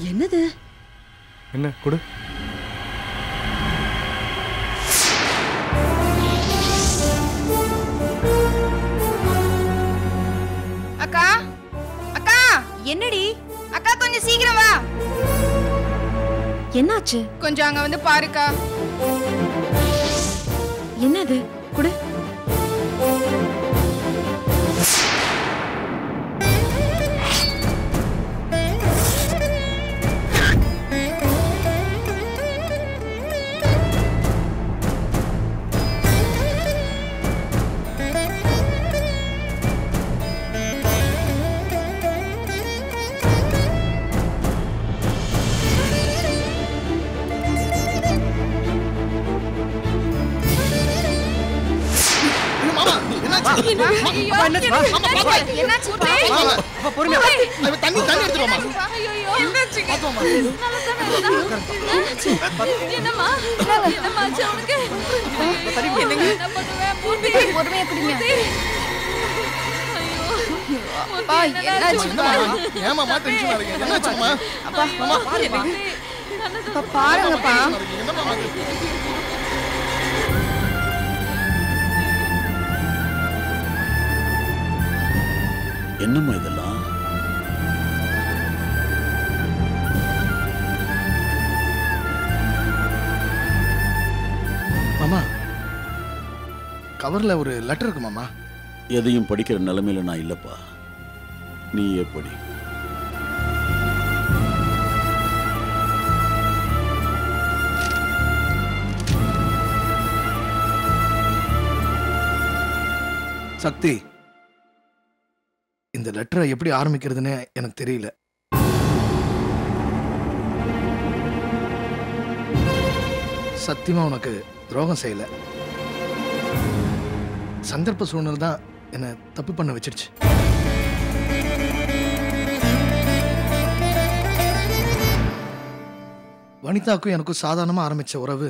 என்னது? என்ன கொடு. அக்கா அக்கா, என்னடி? அக்கா கொஞ்சம் சீக்கிரம் வா. என்னாச்சு? கொஞ்சம் அங்க வந்து பாருக்கா. என்னது? குடு. பாருங்கப்பா. என்னம்மா இதெல்லாம்? மாமா, கவர்ல ஒரு லெட்டர் இருக்கு மாமா. எதையும் படிக்கிற நிலைமையில நான் இல்லப்பா. நீ எப்படி? சக்தி, இந்த லெட்டரை எப்படி ஆரம்பிக்கிறதுன்னு எனக்கு தெரியல. சத்தியமா உனக்கு துரோகம் செய்யல. சந்தர்ப்ப சூழ்நிலை தான் என்னை தப்பு பண்ண வச்சிருச்சு. வனிதாவுக்கும் எனக்கும் சாதாரணமா ஆரம்பிச்ச உறவு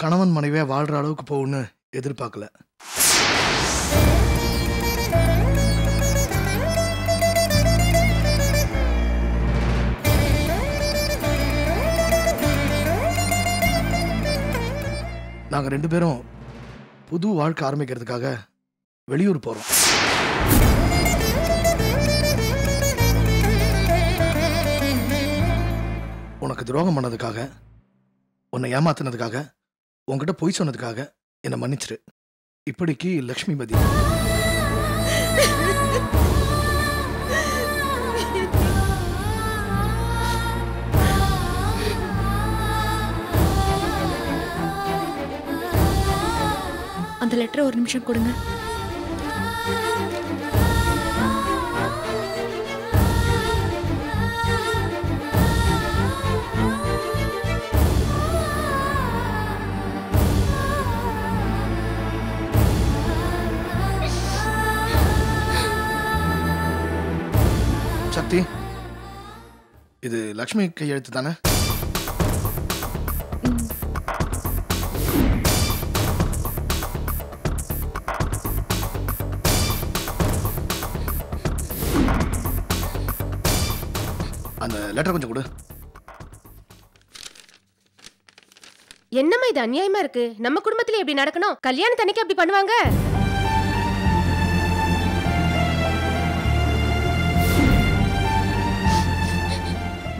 கணவன் மனைவியா வாழ்ற அளவுக்கு போகும்னு எதிர்பார்க்கல. நாங்க 2 பேரும் புது வாழ்க்கை ஆரம்பிக்கிறதுக்காக வெளியூர் போறோம். உனக்கு துரோகம் பண்ணதுக்காக, உன்னை ஏமாத்தினதுக்காக, உன்கிட்ட பொய் சொன்னதுக்காக என்னை மன்னிச்சிரு. இப்படிக்கு லக்ஷ்மிபதி. அந்த லெட்டரை ஒரு நிமிஷம் கொடுங்க. சக்தி, இது லக்ஷ்மி கையெழுத்து தானே? அந்த லெட்டர் கொஞ்சம் கொடு. என்னம்மா இது அநியாயமா இருக்கு? நம்ம குடும்பத்துல எப்படி நடக்கணும்? கல்யாணத்தன்னைக்கு அப்படி பண்ணுவாங்க?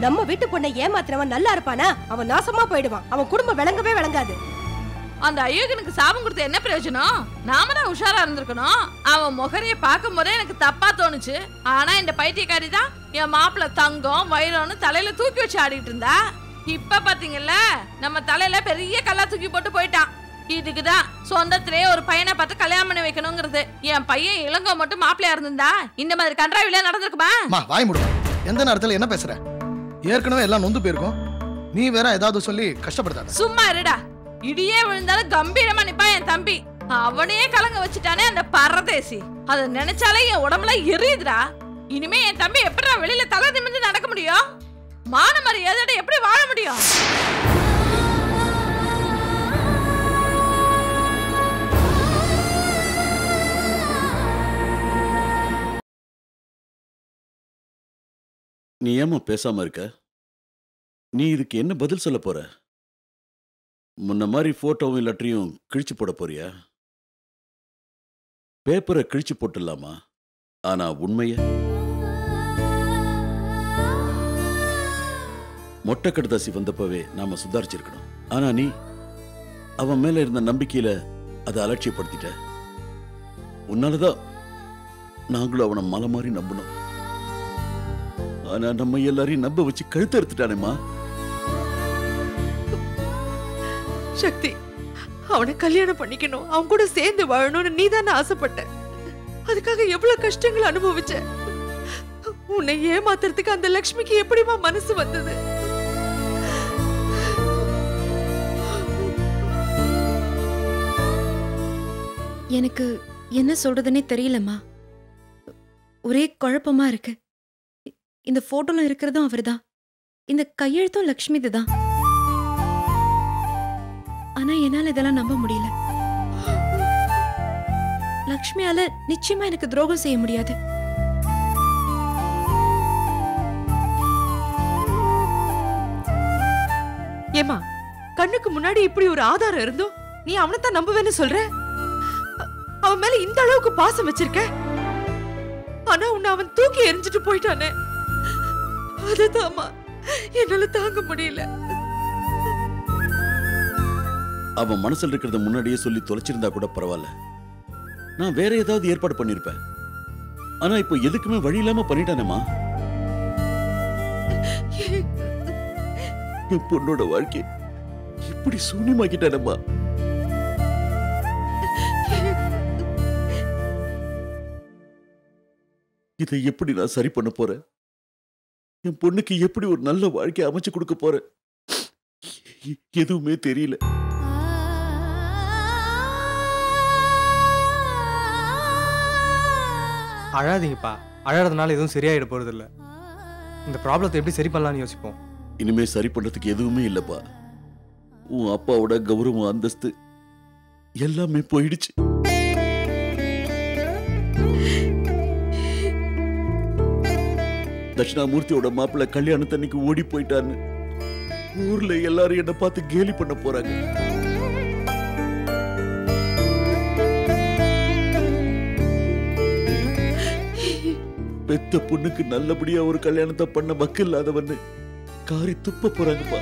நம்ம வீட்டு பொண்ணை ஏமாத்துறவன் நல்லா இருப்பானா? அவன் நாசமா போயிடுவான். அவன் குடும்பம் விளங்கவே விளங்காது. அந்த அயோகனுக்கு சாபம் கொடுத்த என்ன பிரயோஜனம்? நாம தான் உஷாரா இருந்திருக்கணும். அவன் முகரைய பார்க்கும் போதே எனக்கு தப்பா தோணுச்சு. ஆனா இந்த பைத்தியக்காரி தான் என் மாப்பிள்ள தங்கம் வைரம்னு தலையில தூக்கி வச்சு ஆடிட்டு இருந்தா. இப்ப பாத்தீங்கல்ல, நம்ம தலையில பெரிய கல்லா தூக்கி போட்டு போயிட்டான். இதுக்குதான் சொந்தத்திலே ஒரு பையனை பார்த்து கல்யாணம் பண்ணி வைக்கணுங்கிறது. என் பையன் இளங்கோ மட்டும் மாப்பிள்ளையா இருந்திருந்தா இந்த மாதிரி கன்றாவில நடந்திருக்குமா? வாய் முடு. எந்த நேரத்துல என்ன பேசுற? ஏற்கனவே எல்லாம் நொந்து போயிருக்கும். நீ வேற ஏதாவது சொல்லி கஷ்டப்படுத்தாத. சும்மா இருடா. இடியே விழுந்தாலும் கம்பீரமா நிப்பான் என் தம்பி. அவனையே கலங்க வச்சுட்டானே அந்த பரதேசி. அதை நினைச்சாலே என் உடம்புல எரியுதுடா. இனிமே என் தம்பி எப்படிடா வெளியில தலை நிமிர்ந்து நடக்க முடியும்? மான மரியாதையோட எப்படி வாழ முடியும்? நீ ஏமா பேசாம இருக்க? நீ இதுக்கு என்ன பதில் சொல்ல போற? முன்ன மாதிரி போட்டோவும் லெட்டரையும் கிழிச்சு போட போறியா? பேப்பரை கிழிச்சு போட்டுடலாமா, ஆனா உண்மைய மொட்டை கடுதாசி வந்தப்பவே நாம சுதாரிச்சிருக்கணும். ஆனா நீ அவன் மேல இருந்த நம்பிக்கையில அதை அலட்சியப்படுத்திட்ட. உன்னாலதான் நாங்களும் அவனை மலை மாதிரி நம்பணும். ஆனா நம்ம எல்லாரையும் நம்ப வச்சு கழுத்து எடுத்துட்டானேமா. சக்தி, அவனை கல்யாணம் பண்ணிக்கணும், அவன் கூட சேர்ந்து வாழணும்னு நீ தானே ஆசைப்பட்ட. அதுக்காக எவ்வளவு கஷ்டங்கள் அனுபவிச்ச. உன்னை ஏமாத்துறதுக்கு அந்த லக்ஷ்மிக்கு எப்படிமா மனசு வந்தது? எனக்கு என்ன சொல்றதுன்னே தெரியலம்மா. ஒரே குழப்பமா இருக்கு. இந்த போட்டோல இருக்கிறதும் அவர்தான், இந்த கையெழுத்தும் லக்ஷ்மிது தான். ஆனா என்னால இதெல்லாம் நம்ப முடியல. லக்ஷ்மியால நிச்சயமா எனக்கு துரோகம் செய்ய முடியாது. ஏமா, கண்ணுக்கு முன்னாடி இப்படி ஒரு ஆதாரம் இருந்தும் நீ அவனைத்தான் நம்புவேன்னு சொல்ற? அவன் மேல இந்த அளவுக்கு பாசம் வச்சிருக்க, ஆனா உன்னை அவன் தூக்கி எரிஞ்சிட்டு போயிட்டானே, அதுதான்மா என்னால தாங்க முடியல. அவன் மனசுல இருக்கிறத முன்னாடியே சொல்லி தொலைச்சிருந்தா கூட பரவாயில்ல, நான் வேற ஏதாவது ஏற்பாடு பண்ணிருப்பேன். ஆனா இப்போ எதுக்குமே வழி இல்லாம பண்ணிட்டானேமா. என் பொண்ணோட வாழ்க்கை இப்படி சூன்யமாக்கிட்டானேமா. இதை எப்படி நான் சரி பண்ண போறேன்? என் பொண்ணுக்கு எப்படி ஒரு நல்ல வாழ்க்கை அமைச்சு கொடுக்க போறேன்? எதுவுமே தெரியல. அழாதீங்கப்பா. அழறதுனால எதுவும் சரியாயிட போறது இல்ல. இந்த ப்ராப்ளத்தை எப்படி சரி பண்ணலாம்னு யோசிப்போம். இனிமே சரி பண்றதுக்கு எதுவுமே இல்லப்பா. உன் அப்பாவோட கௌரவம், அந்தஸ்து எல்லாமே போயிடுச்சு. தட்சிணாமூர்த்தியோட மாப்பிள்ள கல்யாணத்தன்னைக்கு ஓடி போயிட்டான்னு ஊர்ல எல்லாரும் என்ன பார்த்து கேலி பண்ண போறாங்க. பெத்த பொண்ணுக்கு நல்லபடியா ஒரு கல்யாணத்தை பண்ண மக்கள் இல்லாதவன்னு காரி துப்ப போறாங்கப்பா.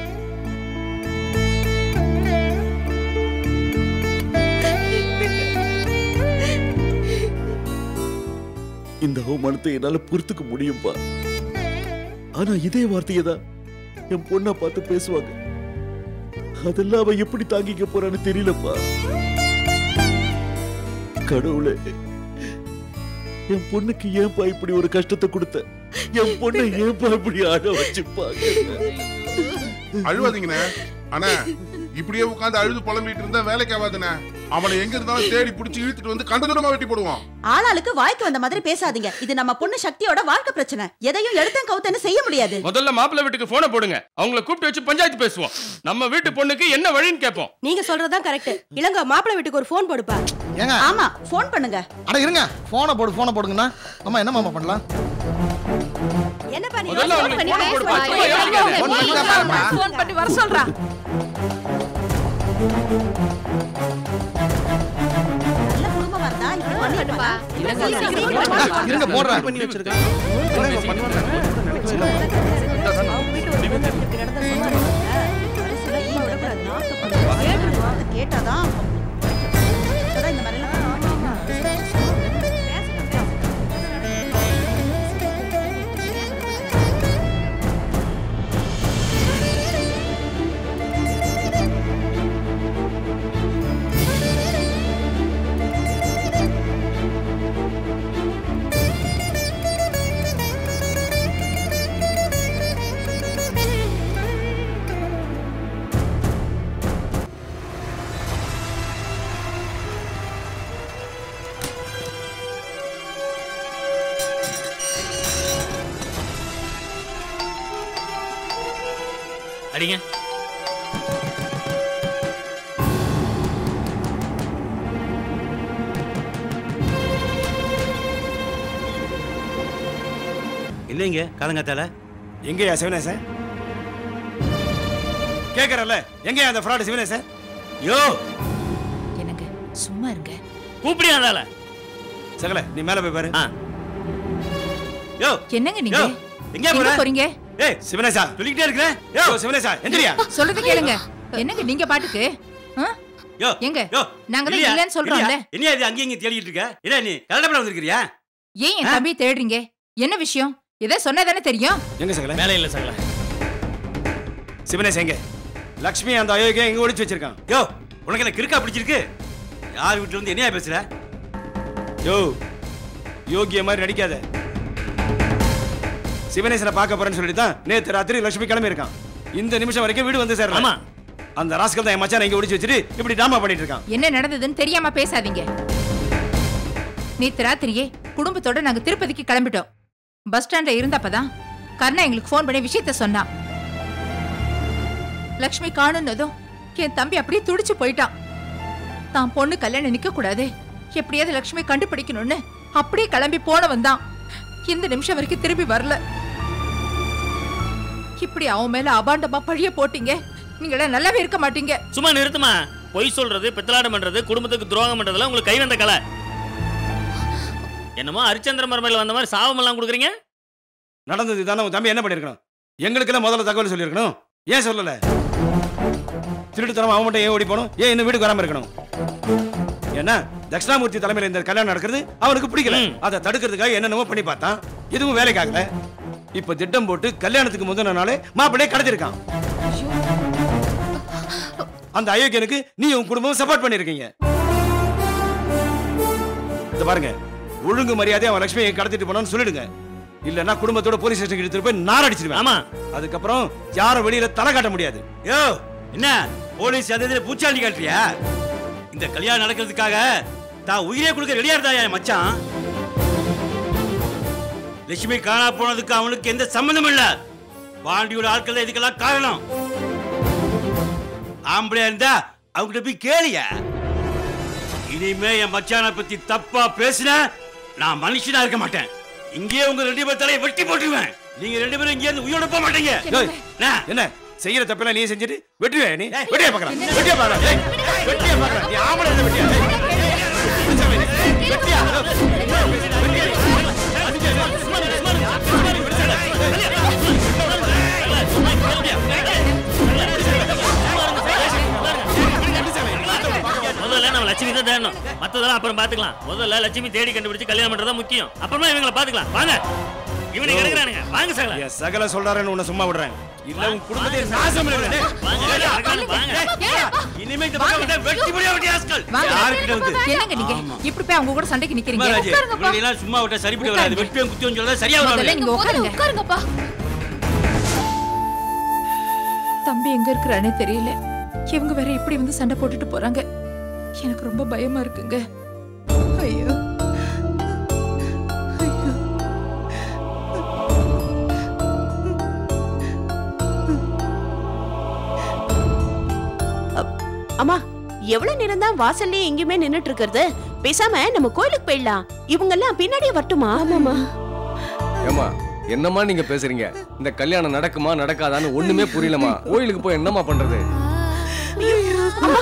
இந்த அவமானத்தை என்னால பொறுத்துக்க முடியும்பா. ஆனா இதே வார்த்தையை தான் என் பொண்ணை பார்த்து பேசுவாங்க. அதெல்லாம் அவ எப்படி தாங்கிக்க போறான்னு தெரியலப்பா. கடவுளே, என் பொண்ணுக்கு ஏன்பா இப்படி ஒரு கஷ்டத்தை கொடுத்த? என் பொண்ணை ஏன்பா இப்படி ஆட வச்சுப்பாங்க? அழுவாதீங்கண்ணே. ஆனா இப்படியே உட்காந்து அழுது புலம்பிட்டு இருந்தா வேலைக்கு ஆகாதுண்ணே. அவனை எங்க இருந்தாலும் தேடி பிடிச்சி இழுத்துட்டு வந்து கண்ட தூரமா வெட்டி போடுவான். ஆளாளுக்கு வாய்க்கு வந்த மாதிரி பேசாதீங்க. இது நம்ம பொண்ணு சக்தியோட வாழ்க்கை பிரச்சனை. எதையும் எடுத்தேன் கவுத்தன்னு செய்ய முடியாது. முதல்ல மாப்பிள்ளை வீட்டுக்கு போனை போடுங்க. அவங்கள கூப்பிட்டு வச்சு பஞ்சாயத்து பேசுவோம். நம்ம வீட்டு பொண்ணுக்கு என்ன வழின்னு கேட்போம். நீங்க சொல்றதுதான் கரெக்ட். இளங்க மாப்பிள்ளை வீட்டுக்கு ஒரு போன் போடுப்பா. ஏங்க? ஆமா, போன் பண்ணுங்க. அட இருங்க, போனை போடுங்கண்ணா. அம்மா என்ன மாமா பண்ணலாம்? என்னப்பா நீ முதல்ல ஃபோன் பண்ணி அவங்களுக்கு பேசுப்பா. போன் போடு. யோசிக்காத. ஃபோன் பண்ணி வர சொல்றா. நல்ல குடும்பமா இருந்தா இப்படி பண்ணிடுப்பா. இருங்க போடுறேன். பண்ணி வச்சிருக்கேன். கேட்டாதான் இந்த மாதிரி அடிங்க. இல்லைங்க காலங்காத்தால எங்கயா சிவனேசன்? கேக்குறல எங்கயா அந்த ஃப்ராட் சிவனேசன்? யோ என்னங்க சும்மா இருங்க. கூப்பிடியாதால சகல நீ மேல போய் பாரு. யோ என்னங்க நீங்க எங்க போறீங்க? ஏய் சிவனேசா சொல்லிட்டே இருக்கறேன். யோ சிவனேசா எந்திரியா. சொல்றது கேளுங்க. என்னங்க நீங்க பாட்டுக்கு யோ எங்க நாங்க தான் இல்லன்னு சொல்றோம்ல. என்ன இது அங்க இங்க தேடிட்டு இருக்க? என்ன நீ கலடப்பட வந்திருக்கியா? ஏன் என் தம்பி தேடுறீங்க? என்ன விஷயம்? ஏதோ சொன்னதானே தெரியும். எங்க சகல? மேல இல்ல சகல. சிவனேசா எங்க? லட்சுமி அந்த அயோக்கிய எங்க ஒளிச்சு வச்சிருக்கான். யோ உனக்கு என்ன கிறுக்கா பிடிச்சிருக்கு? யார் வீட்ல வந்து என்னையா பேசுற? யோ யோகிய மாதிரி நடிக்காத. சிவனேசனை பார்க்க போறேன்னு சொல்லிட்டு தான் நேத்து ராத்திரி லட்சுமி கிளம்பி இருக்கான். இந்த நிமிஷம் வரைக்கும் வீடு வந்து சேரல. ஆமா அந்த ராஸ்கல் தான் என் மச்சான் இங்க ஒளிச்சு வச்சிட்டு இப்படி டிராமா பண்ணிட்டு இருக்கான். என்ன நடந்ததுன்னு தெரியாம பேசாதீங்க. நேத்து ராத்திரியே குடும்பத்தோட நாங்க திருப்பதிக்கு கிளம்பிட்டோம். பஸ் ஸ்டாண்ட்ல இருந்தப்பதான் கர்ணா எங்களுக்கு போன் பண்ணி விஷயத்த சொன்னான். லட்சுமி காணுன்னதும் என் தம்பி அப்படியே துடிச்சு போயிட்டான். தான் பொண்ணு கல்யாணம் நிக்க கூடாது, எப்படியாவது லட்சுமி கண்டுபிடிக்கணும்னு அப்படியே கிளம்பி போனவன் தான் இந்த நிமிஷம் வரைக்கும் திரும்பி வரல. இப்படி அவன் மேல அபாண்டமா பழிய போட்டீங்க. நீங்கள நல்லாவே இருக்க மாட்டீங்க. சும்மா நிறுத்துமா. பொய் சொல்றது, பித்தலாட்டம் பண்றது, குடும்பத்துக்கு துரோகம் பண்றதுலாம் உங்களுக்கு கை வந்த கலை. என்னமோ ஹரிச்சந்திர மர்மையில வந்த மாதிரி சாபமெல்லாம் கொடுக்குறீங்க. நடந்தது தானே உன் தம்பி என்ன பண்ணிருக்கணும்? எங்களுக்கெல்லாம் முதல்ல தகவல் சொல்லியிருக்கணும். ஏன் சொல்லல? திருட்டுத்தனமா அவன் மட்டும் ஏன் ஓடி போகணும்? ஏன் இன்னும் வீட்டுக்கு வராம இருக்கணும்? ஏன்னா தட்சிணாமூர்த்தி தலைமையில இந்த கல்யாணம் நடக்கிறது அவனுக்கு பிடிக்கல. அதை தடுக்கிறதுக்காக என்னென்னமோ பண்ணி பார்த்தான். இதுவும் வேலைக்காகல. இப்ப திட்டம் போட்டு கல்யாணத்துக்கு முதல் நாளே மாப்பிள்ளையே கடத்திருக்கான். அந்த அயோக்கியனுக்கு நீ உன் குடும்பம் சப்போர்ட் பண்ணிருக்கீங்க. இத பாருங்க, ஒழுங்கு மரியாதை அவன் லட்சுமியை கடத்திட்டு போனான்னு சொல்லிடுங்க. இல்லன்னா குடும்பத்தோட போலீஸ் ஸ்டேஷனுக்கு எடுத்துட்டு போய் நாரடிச்சிடுவேன். ஆமா, அதுக்கப்புறம் யாரும் வெளியில தலை காட்ட முடியாது. யோ என்ன போலீஸ் அதே பூச்சாண்டி காட்டுறியா? இந்த கல்யாணம் நடக்கிறதுக்காக தான் உயிரே கொடுக்க ரெடியா இருந்தா என் மச்சான். லட்சுமி காணா போனதுக்கு அவனுக்கு எந்த சம்பந்தம் இல்ல. பாண்டியோட ஆட்கள் இதுக்கெல்லாம் காரணம். ஆம்பளையா இருந்தா அவங்கிட்ட போய் கேளியா. இனிமே என் மச்சானை பத்தி தப்பா பேசின நான் மனுஷனா இருக்க மாட்டேன். இங்கே உங்க 2 பேர் தலையை வெட்டி போட்டுருவேன். நீங்க 2 பேரும் இங்க இருந்து உயிரோட போக மாட்டீங்க. என்ன செய்யற தப்பெல்லாம் நீ செஞ்சுட்டு வெட்டுவே? நீ வெட்டியா பாக்கலாம், வெட்டியா பாக்கலாம், வெட்டியா பாக்கலாம். நீ ஆம்பளை இருந்தா வெட்டியா, வெட்டியா முதல்ல நம்ம லட்சுமி தான் தேடணும். மத்ததெல்லாம் அப்புறம் பாத்துக்கலாம். முதல்ல லட்சுமி தேடி கண்டுபிடிச்சு கல்யாணம் பண்றதா முக்கியம். அப்புறமா இவங்களை பாத்துக்கலாம். வாங்க, இவனை கிடக்குறானுங்க. வாங்க சகல. சகல சொல்றாருன்னு உன்னை சும்மா விடுறேன். இல்ல உன் குடும்பத்தை நாசம் பண்ணிடுவேன். இனிமே இந்த பக்கம் வந்து வெட்டி முடிய வெட்டி ஆஸ்கல். யார்கிட்ட வந்து என்னங்க நீங்க இப்படி போய் அவங்க கூட சண்டைக்கு நிக்கிறீங்க? உட்காருங்கப்பா. நீங்க எல்லாம் சும்மா விட்டா சரிப்பட்டு வராது. வெட்டியும் குத்தியும் சொல்றதா சரியா வராது. நீங்க உட்காருங்க. உட்காருங்கப்பா. தம்பி எங்க இருக்கறானே தெரியல. இவங்க வேற இப்படி வந்து சண்டை போட்டுட்டு போறாங்க. எனக்கு ரொம்ப பயமா இருக்குங்க. ஐயோ அம்மா, எவ்வளவு நேரம் தான் வாசல்லே எங்கேயுமே நின்னுட்டு இருக்கிறது? பேசாம நம்ம கோயிலுக்கு போயிடலாம். இவங்க எல்லாம் பின்னாடியே வரட்டுமா? ஆமாமா. ஏமா என்னம்மா நீங்க பேசுறீங்க? இந்த கல்யாணம் நடக்குமா நடக்காதான்னு ஒண்ணுமே புரியலமா. கோயிலுக்கு போய் என்னம்மா பண்றது? அம்மா,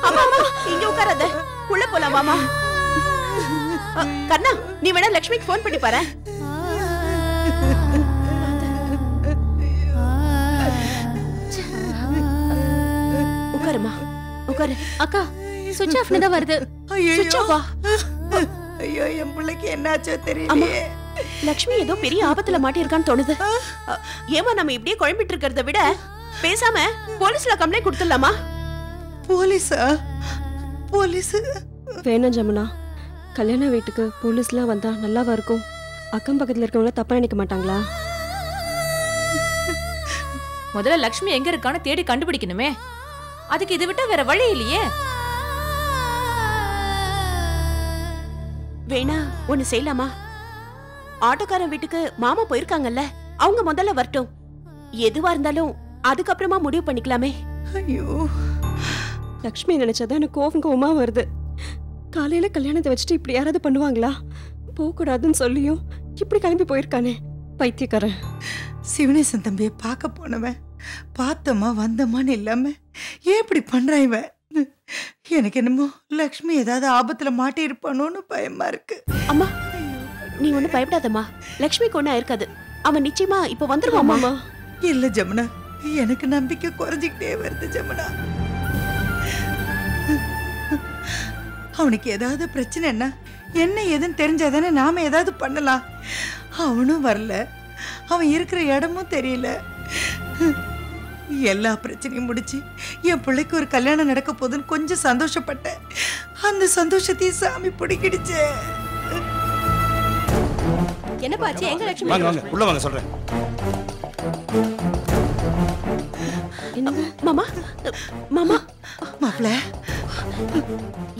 அம்மா, அம்மா, இங்க உட்காராத. உள்ள போலாம் வாமா. கண்ணா, நீ வேணா லட்சுமிக்கு போன் பண்ணி பாரு. உட்காருமா, உட்காரு. அக்கா, சுவிட்ச் ஆஃப்னு தான் வருது. சுவிட்ச் ஆஃபா? ஐயோ, என் பிள்ளைக்கு என்னாச்சோ தெரியலையே. லட்சுமி ஏதோ பெரிய ஆபத்துல மாட்டிருக்கான்னு தோணுது. ஏமா நம்ம இப்படியே குழம்பிட்டு இருக்கிறத விட பேசாம போலீஸ்ல கம்ப்ளைண்ட் கொடுத்துடலாமா? போலீஸா? போலீஸ் வேணாம் ஜமுனா. கல்யாண வீட்டுக்கு போலீஸ்லாம் வந்தா நல்லாவா இருக்கும்? அக்கம் பக்கத்துல இருக்கவங்கள தப்பா நினைக்க மாட்டாங்களா? முதல்ல லட்சுமி எங்க இருக்கான்னு தேடி கண்டுபிடிக்கணுமே. அதுக்கு இது விட்டா வேற வழி இல்லையே. வேணா ஒண்ணு செய்யலாமா? ஆட்டோக்காரன் வீட்டுக்கு மாமா போயிருக்காங்கல்ல, அவங்க முதல்ல வரட்டும். எதுவா இருந்தாலும் அதுக்கப்புறமா முடிவு பண்ணிக்கலாமே. ஐயோ, லக்ஷ்மி நினைச்சாதான் எனக்கு கோவமா வருது. காலையில கல்யாணத்தை வச்சுட்டு இப்படி யாராவது பண்ணுவாங்களா? போக கூடாதுன்னு சொல்லியும் இப்படி கிளம்பி போயிருக்கானே பைத்தியக்காரன். சிவனேசன் தம்பியை பார்க்க போனவன் பார்த்தோமா வந்தோமான்னு இல்லாம ஏன் இப்படி பண்றான் இவன்? எனக்கு என்னமோ லக்ஷ்மி ஏதாவது ஆபத்துல மாட்டி இருப்பானோன்னு பயமா இருக்கு. அம்மா நீ ஒன்னும் பயப்படாதம்மா, லக்ஷ்மிக்கு ஒன்னும் இருக்காது. அவன் நிச்சயமா இப்ப வந்துருவாமா. இல்ல ஜமுனா, எனக்கு நம்பிக்கை குறைஞ்சிக்கிட்டே வருது ஜமுனா. அவனுக்கு ஏதாவது பிரச்சனைன்னா என்ன ஏதுன்னு தெரிஞ்சாதானே நாம ஏதாவது பண்ணலாம். அவனும் வரல, அவன் இருக்கிற இடமும் தெரியல. எல்லா பிரச்சனையும் முடிச்சு என் பிள்ளைக்கு ஒரு கல்யாணம் நடக்க போகுதுன்னு கொஞ்சம் சந்தோஷப்பட்டேன். அந்த சந்தோஷத்தையும் சாமி பிடிக்கிடுச்சு. என்னப்பா ஆச்சு? எங்க லட்சுமி? வாங்க வாங்க உள்ள வாங்க சொல்றேன். மாமா மாமா மாப்ள,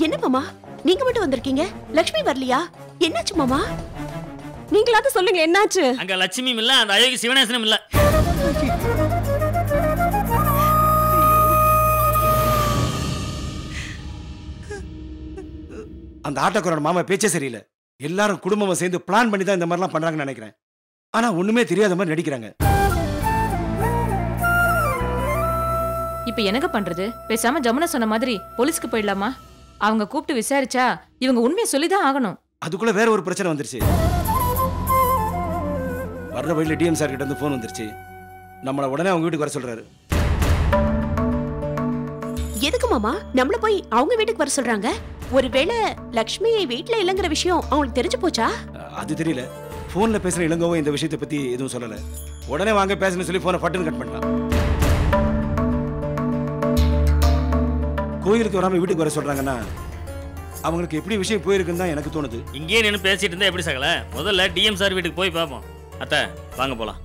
என்ன மாமா நீங்க மட்டும் வந்திருக்கீங்க, லக்ஷ்மி வரலையா? என்னாச்சு மாமா? நீங்களாவது சொல்லுங்க என்னாச்சு? அங்க லட்சுமியும் இல்ல, அந்த அயோகி சிவனேசனும் இல்ல. அந்த ஆட்டோக்காரோட மாமா பேச்சே சரியில்லை. எல்லாரும் குடும்பமா சேர்ந்து பிளான் பண்ணி தான் இந்த மாதிரிலாம் பண்றாங்கன்னு நினைக்கிறேன். ஆனா ஒண்ணுமே தெரியாத மாதிரி நடிக்கிறாங்க. இப்ப என்னங்க பண்றது? பேசாம ஜமுனா சொன்ன மாதிரி போலீஸ்க்கு போயிடலாமா? அவங்க கூப்பிட்டு விசாரிச்சா இவங்க உண்மையை சொல்லிதான் ஆகணும். அதுக்குள்ள வேற ஒரு பிரச்சனை வந்துருச்சு. வர்ற வழியில டிஎம் சார் கிட்ட இருந்து போன் வந்துருச்சு. நம்மள உடனே அவங்க வீட்டுக்கு வர சொல்றாரு. எதுக்கு மாமா நம்மள போய் அவங்க வீட்டுக்கு வர சொல்றாங்க? ஒருவேளை லக்ஷ்மி வீட்ல இல்லங்கிற விஷயம் அவங்களுக்கு தெரிஞ்சு போச்சா? அது தெரியல. போன்ல பேசுற இளங்கோவும் இந்த விஷயத்தை பத்தி எதுவும் சொல்லல. உடனே வாங்க பேசணும்னு சொல்லி போனை பட்டன் கட் பண்ணலாம். கோயிலுக்கு வராம வீட்டுக்கு வர சொல்றாங்கன்னா அவங்களுக்கு எப்படி விஷயம் போயிருக்குன்னு தான் எனக்கு தோணுது. இங்கேயே நின்று பேசிட்டு இருந்தா எப்படி சகல? முதல்ல டிஎம் சார் வீட்டுக்கு போய் பார்ப்போம். அத்தை வாங்க போலாம்.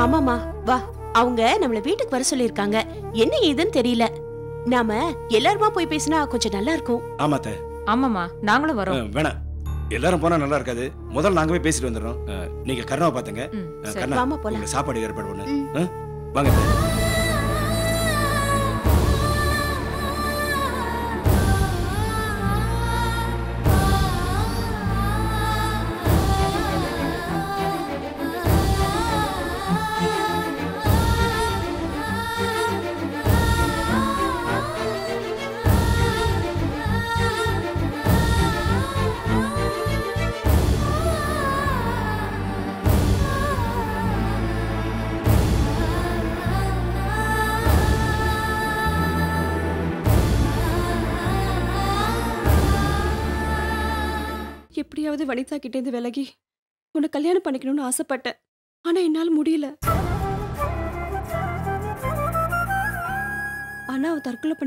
ஆமாமா வா, அவங்க நம்மள வீட்டுக்கு வர சொல்லிருக்காங்க. என்ன ஏதுன்னு தெரியல. நாம எல்லாருமா போய் பேசினா கொஞ்சம் நல்லா இருக்கும். ஆமாத்த. ஆமாமா நாங்களும் வரோம். வேணாம், எல்லாரும் போனா நல்லா இருக்காது. முதல்ல நாங்க போய் பேசிட்டு வந்துடுறோம். நீங்க கர்ணாவை பாத்துங்க. கர்ணா வாமா போலாம். உங்களுக்கு சாப்பாடு ஏற்பாடு பண்ணு. வாங்க. எப்படியாவது வனிதா கிட்டேருந்து விலகி உன்னை கல்யாணம் பண்ணிக்கணும்னு ஆசைப்பட்டேன். ஆனா என்னால முடியல. ஆனா அவ தற்கொலை